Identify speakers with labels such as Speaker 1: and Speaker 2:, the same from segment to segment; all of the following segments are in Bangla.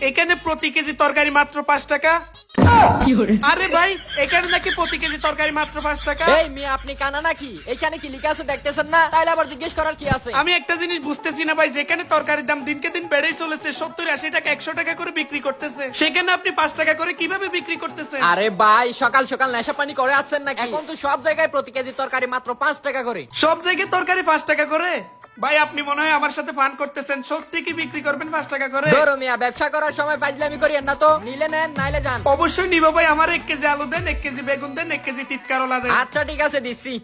Speaker 1: এখানে প্রতি কেজি তরকারি মাত্র 5 টাকা। আরে ভাই, এখানে নাকি প্রতি কেজি তরকারি মাত্র 5 টাকা।
Speaker 2: এই মেয়ে আপনি কানা নাকি? এখানে কি লেখা আছে দেখতেছেন না? তাইলে আবার জিজ্ঞেস করার কি আছে?
Speaker 1: আমি একটা জিনিস বুঝতেছি না ভাই, যেখানে তরকারির দাম দিনকে দিন বেড়েই চলেছে, 70-80 টাকা 100 টাকা করে বিক্রি করতেছে, সেখানে আপনি 5 টাকা করে কিভাবে বিক্রি করতেছেন?
Speaker 2: আরে ভাই, সকাল সকাল নেশা পানি করে আছেন নাকি? এখন তো সব জায়গায় প্রতি কেজি তরকারি মাত্র 5 টাকা করে।
Speaker 1: সব জায়গায় তরকারি 5 টাকা করে? ভাই আপনি মনে হয় আমার সাথে ফান করতেছেন। সত্যি কি বিক্রি করবেন 5 টাকা করে?
Speaker 2: ধরো মিয়া, ব্যবসা করার সময় ফাজলামি করিয়েন না তো। নিলে নেন, নাইলে যান।
Speaker 1: অবশ্যই নিব ভাই। আমার 1 কেজি আলু দেন, 1 কেজি বেগুন দেন, 1 কেজি তিত করলা দেন।
Speaker 2: আচ্ছা ঠিক আছে, দিচ্ছি।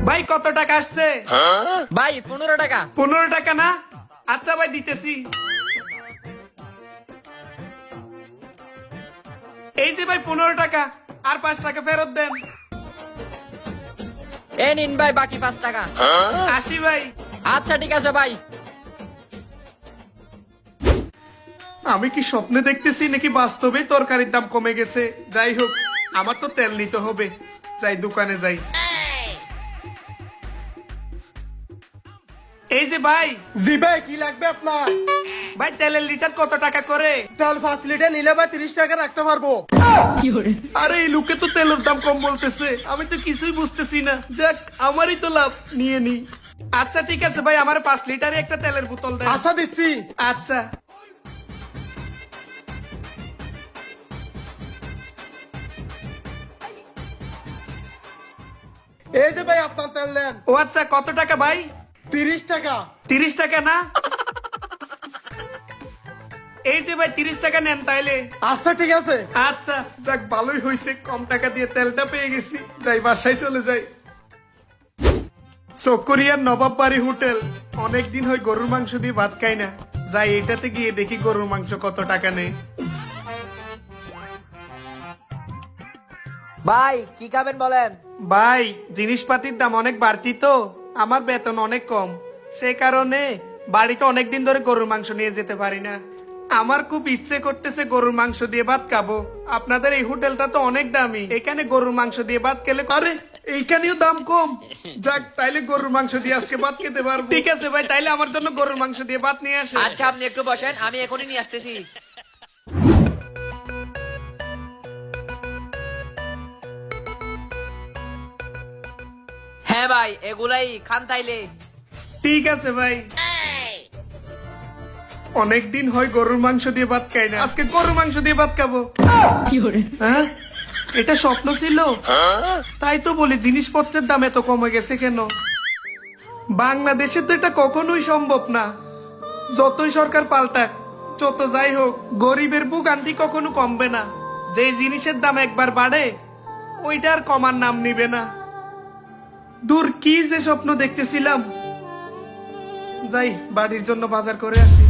Speaker 1: ভাই কত টাকা আসছে?
Speaker 2: ভাই 15 টাকা।
Speaker 1: 15 টাকা না? আচ্ছা ভাই দিতেছি। এই যে ভাই 15 টাকা, আর 5 টাকা ফেরত দেন।
Speaker 2: এ নিন ভাই বাকি 5 টাকা।
Speaker 1: আসি ভাই।
Speaker 2: আচ্ছা ঠিক আছে ভাই।
Speaker 1: আমি কি স্বপ্নে দেখতেছি নাকি বাস্তবে তরকারির দাম কমে গেছে? যাই হোক, আমার তো তেল নিতে হবে। যাই দোকানে যাই। এই যে ভাই।
Speaker 3: জি ভাই, কি লাগবে আপনার?
Speaker 1: ভাই তেলের লিটার কত টাকা করে?
Speaker 3: তেল 5 লিটার নিলে ভাই 30 টাকা রাখতে পারবো।
Speaker 1: আরে এই লোকে তো তেলের দাম কম বলতেছে, আমি তো কিছুই বুঝতেছি না। যাক, আমারই তো লাভ, নিয়ে নি। আচ্ছা ঠিক আছে ভাই, আমার 5 লিটারে একটা তেলের বোতল দেন।
Speaker 3: আশা দিচ্ছি।
Speaker 1: আচ্ছা।
Speaker 3: এই যে ভাই আপনার তেল নেন।
Speaker 1: ও আচ্ছা, কত টাকা ভাই?
Speaker 3: 30 টাকা।
Speaker 1: 30 টাকা না? এই যে ভাই 30 টাকা নেন তাইলে।
Speaker 3: আচ্ছা ঠিক আছে।
Speaker 1: আচ্ছা, যাক ভালোই হয়েছে, কম টাকা দিয়ে তেলটা পেয়ে গেছি। যাই বাসায় চলে যাই। চকরিয়ার নবাব বাড়ি হোটেল। অনেকদিন হয় গরুর মাংস দিয়ে ভাত খাই না। যাই এটাতে গিয়ে দেখি গরুর মাংস কত টাকা নেয়।
Speaker 2: ভাই কি খাবেন বলেন?
Speaker 1: ভাই জিনিসপাতির দাম অনেক বাড়তি তো, আমার বেতন অনেক কম, সেই কারণে বাড়িতে অনেকদিন ধরে গরুর মাংস নিয়ে যেতে পারি না। আমার খুব ইচ্ছে করতেছে গরুর মাংস দিয়ে ভাত খাবো। আপনাদের এই হোটেলটা তো অনেক দামি, এখানে গরুর মাংস দিয়ে ভাত খেলে, আরে এইখানেও দাম কম। যাক, তাইলে গরুর মাংস দিয়ে আজকে ভাত খেতে পারবো। ঠিক আছে ভাই, তাইলে আমার জন্য গরুর মাংস দিয়ে ভাত নিয়ে আসে।
Speaker 2: আচ্ছা আপনি একটু বসেন, আমি এখনই নিয়ে আসতেছি। হ্যাঁ ভাই, এগুলাই খান তাইলে।
Speaker 1: ঠিক আছে ভাই। অনেকদিন হয় গরুর মাংস দিয়ে ভাত খাই না, আজকে গরুর মাংস দিয়ে ভাত খাবো। হ্যাঁ, এটা স্বপ্ন ছিল? তাই তো বলি, জিনিসপত্রের দাম এত কমে গেছে কেন? বাংলাদেশে তো এটা কখনোই সম্ভব না। যতই সরকার পাল্টাক, যত যাই হোক, গরিবের বুক আন্টি কখনো কমবে না। যে জিনিসের দাম একবার বাড়ে, ওইটা আর কমার নাম নিবে না। দূর, কি যে স্বপ্ন দেখতেছিলাম। যাই, বাড়ির জন্য বাজার করে আসি।